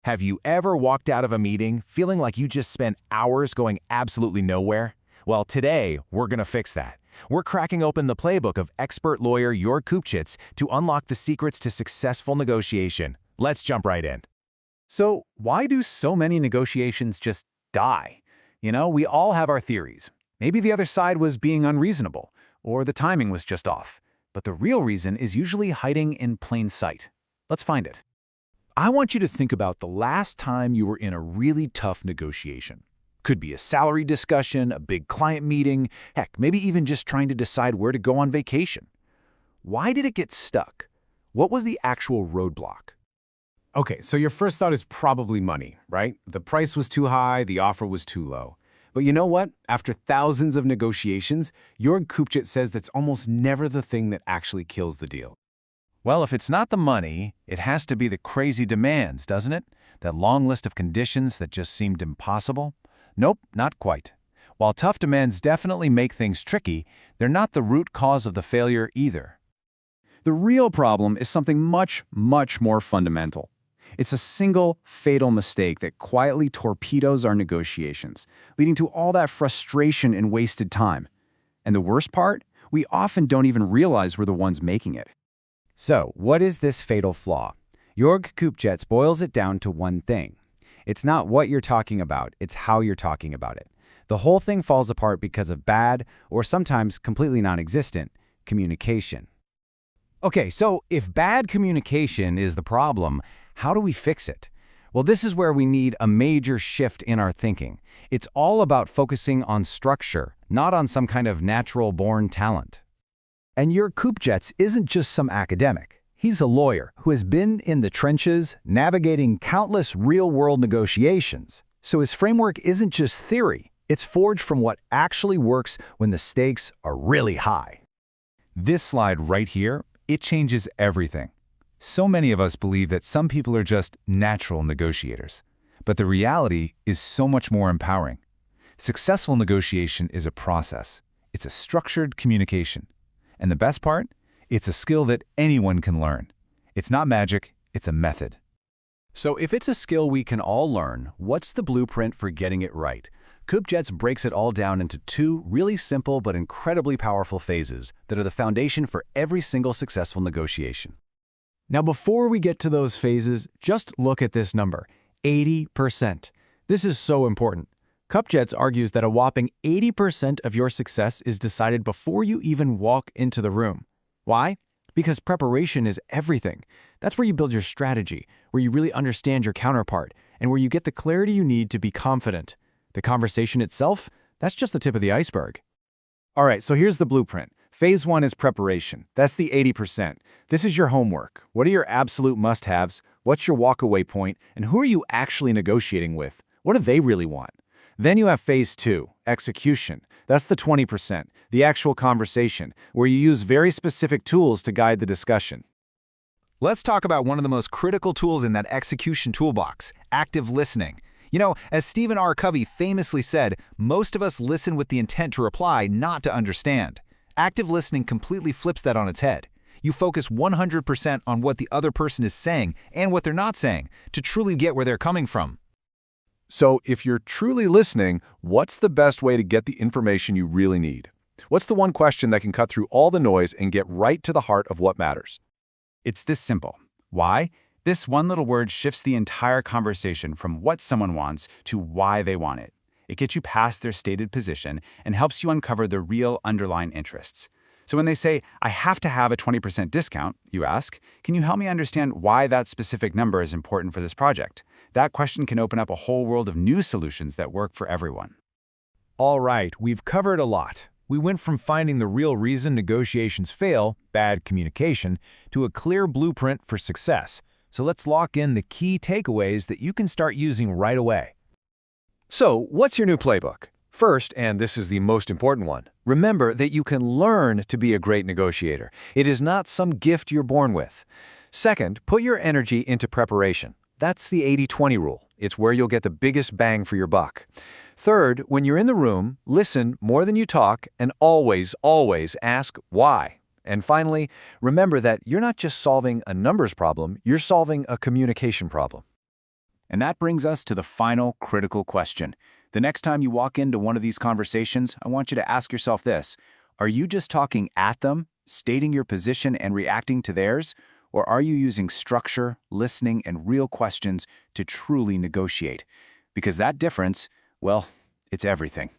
Have you ever walked out of a meeting feeling like you just spent hours going absolutely nowhere? Well, today, we're going to fix that. We're cracking open the playbook of expert lawyer Jörg Kupjetz to unlock the secrets to successful negotiation. Let's jump right in. So why do so many negotiations just die? We all have our theories. Maybe the other side was being unreasonable, or the timing was just off. But the real reason is usually hiding in plain sight. Let's find it. I want you to think about the last time you were in a really tough negotiation. Could be a salary discussion, a big client meeting, heck, maybe even just trying to decide where to go on vacation. Why did it get stuck? What was the actual roadblock? Okay, so your first thought is probably money, right? The price was too high, the offer was too low. But you know what? After thousands of negotiations, Jörg Kupjetz says that's almost never the thing that actually kills the deal. Well, if it's not the money, it has to be the crazy demands, doesn't it? That long list of conditions that just seemed impossible? Nope, not quite. While tough demands definitely make things tricky, they're not the root cause of the failure either. The real problem is something much, much more fundamental. It's a single, fatal mistake that quietly torpedoes our negotiations, leading to all that frustration and wasted time. And the worst part? We often don't even realize we're the ones making it. So, what is this fatal flaw? Jörg Kupjetz boils it down to one thing. It's not what you're talking about, it's how you're talking about it. The whole thing falls apart because of bad, or sometimes completely non-existent, communication. Okay, so if bad communication is the problem, how do we fix it? Well, this is where we need a major shift in our thinking. It's all about focusing on structure, not on some kind of natural-born talent. And Jörg Kupjetz isn't just some academic. He's a lawyer who has been in the trenches, navigating countless real-world negotiations. So his framework isn't just theory. It's forged from what actually works when the stakes are really high. This slide right here, it changes everything. So many of us believe that some people are just natural negotiators. But the reality is so much more empowering. Successful negotiation is a process. It's a structured communication. And the best part? It's a skill that anyone can learn. It's not magic, it's a method. So if it's a skill we can all learn, what's the blueprint for getting it right? Kupjetz breaks it all down into two really simple but incredibly powerful phases that are the foundation for every single successful negotiation. Now before we get to those phases, just look at this number, 80%. This is so important. Kupjetz argues that a whopping 80% of your success is decided before you even walk into the room. Why? Because preparation is everything. That's where you build your strategy, where you really understand your counterpart, and where you get the clarity you need to be confident. The conversation itself, that's just the tip of the iceberg. All right, so here's the blueprint. Phase 1 is preparation. That's the 80%. This is your homework. What are your absolute must-haves? What's your walk-away point? And who are you actually negotiating with? What do they really want? Then you have phase 2, execution. That's the 20%, the actual conversation, where you use very specific tools to guide the discussion. Let's talk about one of the most critical tools in that execution toolbox, active listening. As Stephen R. Covey famously said, most of us listen with the intent to reply, not to understand. Active listening completely flips that on its head. You focus 100% on what the other person is saying and what they're not saying to truly get where they're coming from. So if you're truly listening, what's the best way to get the information you really need? What's the one question that can cut through all the noise and get right to the heart of what matters? It's this simple. Why? This one little word shifts the entire conversation from what someone wants to why they want it. It gets you past their stated position and helps you uncover the real underlying interests. So when they say, I have to have a 20% discount, you ask, can you help me understand why that specific number is important for this project? That question can open up a whole world of new solutions that work for everyone. All right, we've covered a lot. We went from finding the real reason negotiations fail, bad communication, to a clear blueprint for success. So let's lock in the key takeaways that you can start using right away. So, what's your new playbook? First, and this is the most important one, remember that you can learn to be a great negotiator. It is not some gift you're born with. Second, put your energy into preparation. That's the 80-20 rule. It's where you'll get the biggest bang for your buck. Third, when you're in the room, listen more than you talk and always, always ask why. And finally, remember that you're not just solving a numbers problem, you're solving a communication problem. And that brings us to the final critical question. The next time you walk into one of these conversations, I want you to ask yourself this. Are you just talking at them, stating your position and reacting to theirs? Or are you using structure, listening, and real questions to truly negotiate? Because that difference, well, it's everything.